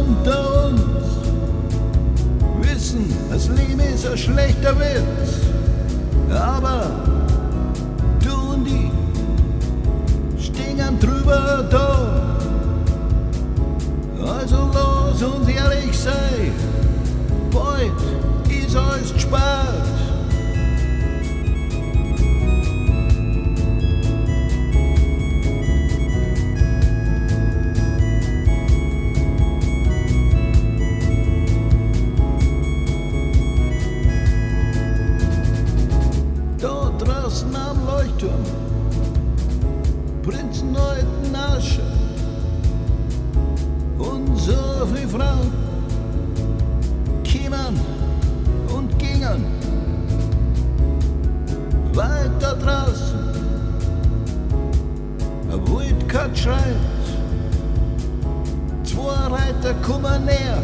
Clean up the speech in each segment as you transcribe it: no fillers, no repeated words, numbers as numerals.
unter uns wissen, das Leben ist ein schlechter Witz, aber du und die stehen drüber da. Also lass uns ehrlich sein, bald ist alles spät. Da draußen am Leuchtturm Prinzen alten Asche und so viele Frauen kämen und gingen. Weiter draußen ein Wildkat schreit, zwei Reiter kommen näher,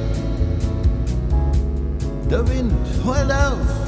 der Wind heult auf.